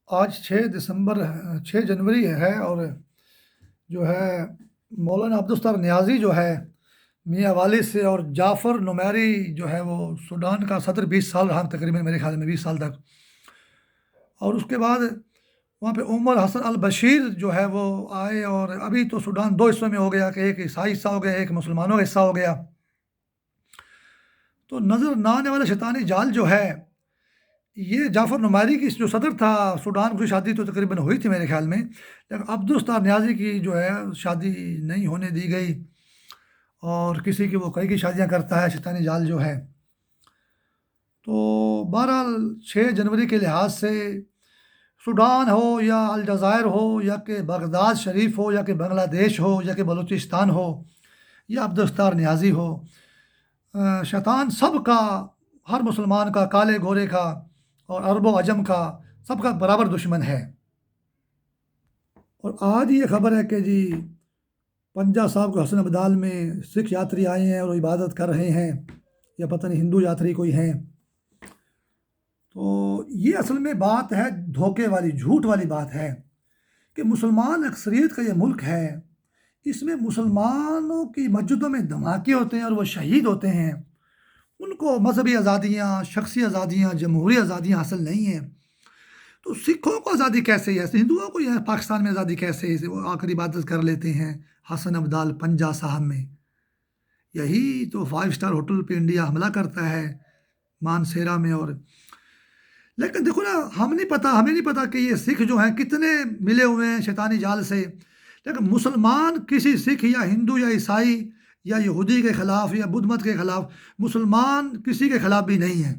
آج 6 جنوری ہے اور جو ہے مولانا عبدالستار نیازی جو ہے میاں والی سے، اور جعفر نمیری جو ہے وہ سوڈان کا صدر 20 سال رہا تقریباً، میرے خیال میں 20 سال تک. اور اس کے بعد وہاں پہ عمر حسن البشیر جو ہے وہ آئے، اور ابھی تو سوڈان 2 حصوں میں ہو گیا کہ ایک عیسائی حصہ ہو گیا، ایک مسلمانوں کا حصہ ہو گیا. تو نظر نہ آنے والا شیطانی جال جو ہے، یہ جعفر نمیری کی جو صدر تھا سوڈان کی شادی تو تقریباً ہوئی تھی میرے خیال میں، لیکن عبدالستار نیازی کی جو ہے شادی نہیں ہونے دی گئی، اور کسی کی وہ کئی کی شادیاں کرتا ہے شیطانی جال جو ہے. تو بہرحال 6 جنوری کے لحاظ سے سوڈان ہو یا الجزائر ہو یا کہ بغداد شریف ہو یا کہ بنگلہ دیش ہو یا کہ بلوچستان ہو یا عبدالستار نیازی ہو، شیطان سب کا، ہر مسلمان کا، کالے گورے کا اور عرب و عجم کا، سب کا برابر دشمن ہے. اور آج یہ خبر ہے کہ جی پنجہ صاحب کو حسن ابدال میں سکھ یاتری آئے ہیں اور وہ عبادت کر رہے ہیں، یا پتہ نہیں ہندو یاتری کوئی ہیں. تو یہ اصل میں بات ہے دھوکے والی، جھوٹ والی بات ہے کہ مسلمان اکثریت کا یہ ملک ہے، اس میں مسلمانوں کی مسجدوں میں دھماکے ہوتے ہیں اور وہ شہید ہوتے ہیں. ان کو مذہبی آزادیاں، شخصی آزادیاں، جمہوری آزادیاں حاصل نہیں ہیں. تو سکھوں کو آزادی کیسے ہے؟ ہندوؤں کو یہ پاکستان میں آزادی کیسے ہے؟ وہ آخر عبادت کر لیتے ہیں حسن ابدال پنجہ صاحب میں. یہی تو 5 اسٹار ہوٹل پہ انڈیا حملہ کرتا ہے مانسیرا میں. اور لیکن دیکھو نا، ہمیں نہیں پتا کہ یہ سکھ جو ہیں کتنے ملے ہوئے ہیں شیطانی جال سے. لیکن مسلمان کسی سکھ یا ہندو یا عیسائی یا یہودی کے خلاف یا بدھ مت کے خلاف، مسلمان کسی کے خلاف بھی نہیں ہیں.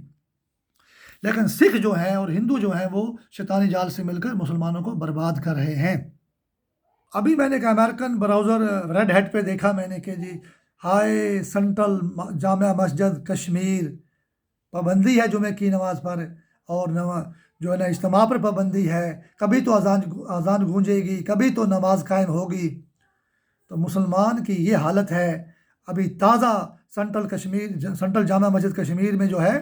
لیکن سکھ جو ہیں اور ہندو جو ہیں وہ شیطانی جال سے مل کر مسلمانوں کو برباد کر رہے ہیں. ابھی میں نے ایک امریکن براؤزر ریڈ ہیٹ پہ دیکھا میں نے کہ جی ہائے سینٹرل جامع مسجد کشمیر، پابندی ہے جمعے کی نماز پر، اور جو ہے نا اجتماع پر پابندی ہے، کبھی تو اذان گونجے گی، کبھی تو نماز قائم ہوگی. تو مسلمان کی یہ حالت ہے. ابھی تازہ سینٹرل جامع مسجد کشمیر میں جو ہے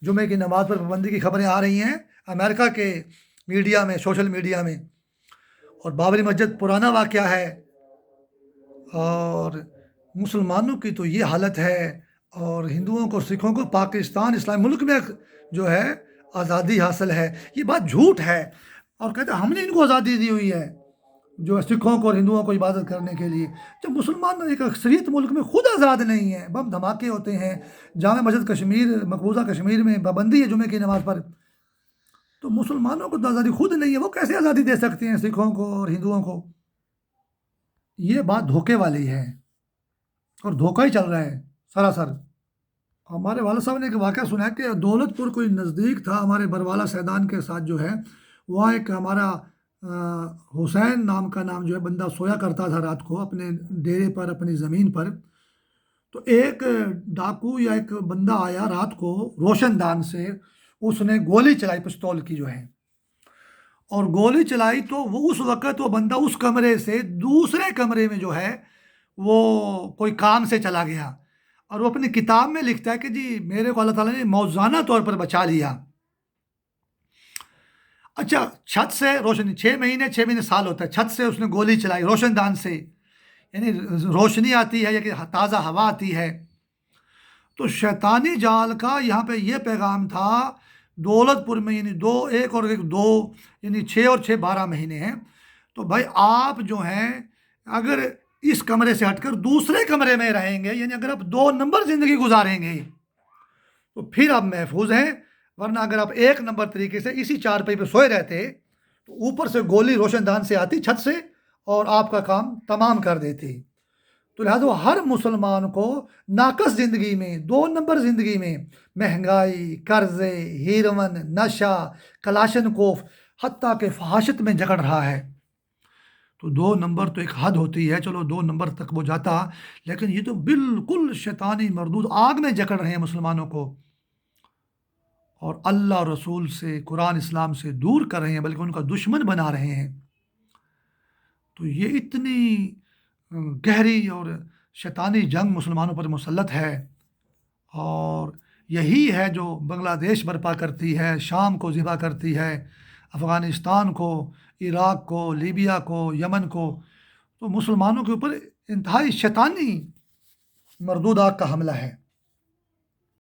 جمعے کی نماز پر پابندی کی خبریں آ رہی ہیں امریکہ کے میڈیا میں، سوشل میڈیا میں. اور بابری مسجد پرانا واقعہ ہے، اور مسلمانوں کی تو یہ حالت ہے، اور ہندوؤں کو، سکھوں کو پاکستان اسلامی ملک میں جو ہے آزادی حاصل ہے. یہ بات جھوٹ ہے. اور کہتے ہیں ہم نے ان کو آزادی دی ہوئی ہے جو سکھوں کو اور ہندوؤں کو عبادت کرنے کے لیے، جب مسلمان ایک اکثریت ملک میں خود آزاد نہیں ہے. بم دھماکے ہوتے ہیں جامع مسجد کشمیر، مقبوضہ کشمیر میں پابندی ہے جمعے کی نماز پر. تو مسلمانوں کو تو آزادی خود نہیں ہے، وہ کیسے آزادی دے سکتے ہیں سکھوں کو اور ہندوؤں کو؟ یہ بات دھوکے والی ہے، اور دھوکہ ہی چل رہا ہے سراسر. ہمارے والد صاحب نے ایک واقعہ سنا ہے کہ دولت پور کوئی نزدیک تھا ہمارے بروالا سیدان کے ساتھ جو ہے، وہاں ایک ہمارا حسین نام کا جو ہے بندہ سویا کرتا تھا رات کو اپنے ڈیرے پر، اپنی زمین پر. تو ایک ڈاکو یا ایک بندہ آیا رات کو روشن دان سے، اس نے گولی چلائی پستول کی جو ہے، اور گولی چلائی تو وہ اس وقت وہ بندہ اس کمرے سے دوسرے کمرے میں جو ہے وہ کوئی کام سے چلا گیا. اور وہ اپنی کتاب میں لکھتا ہے کہ جی میرے کو اللہ تعالیٰ نے موزانہ طور پر بچا لیا. اچھا، چھت سے روشنی، 6 مہینے سال ہوتا ہے، چھت سے اس نے گولی چلائی روشن دان سے، یعنی روشنی آتی ہے یا کہ تازہ ہوا آتی ہے. تو شیطانی جال کا یہاں پہ یہ پیغام تھا، دولت پور میں یعنی ایک اور ایک دو، یعنی 6 اور 6 12 مہینے ہیں. تو بھائی آپ جو ہیں اگر اس کمرے سے ہٹ کر دوسرے کمرے میں رہیں گے، یعنی اگر آپ 2 نمبر زندگی گزاریں گے تو پھر آپ محفوظ ہیں. ورنہ اگر آپ 1 نمبر طریقے سے اسی چارپائی پہ سوئے رہتے تو اوپر سے گولی روشن دان سے آتی چھت سے اور آپ کا کام تمام کر دیتی. تو لہٰذا ہر مسلمان کو ناقص زندگی میں، 2 نمبر زندگی میں، مہنگائی، قرضے، ہیروئن، نشہ، کلاشن کوف، حتیٰ کہ فحاشت میں جکڑ رہا ہے. تو 2 نمبر تو ایک حد ہوتی ہے، چلو 2 نمبر تک وہ جاتا، لیکن یہ تو بالکل شیطانی مردود آگ میں جکڑ رہے ہیں مسلمانوں کو، اور اللہ اور رسول سے، قرآن اسلام سے دور کر رہے ہیں، بلکہ ان کا دشمن بنا رہے ہیں. تو یہ اتنی گہری اور شیطانی جنگ مسلمانوں پر مسلط ہے، اور یہی ہے جو بنگلہ دیش برپا کرتی ہے، شام کو ذبح کرتی ہے، افغانستان کو، عراق کو، لیبیا کو، یمن کو، تو مسلمانوں کے اوپر انتہائی شیطانی مردودات کا حملہ ہے۔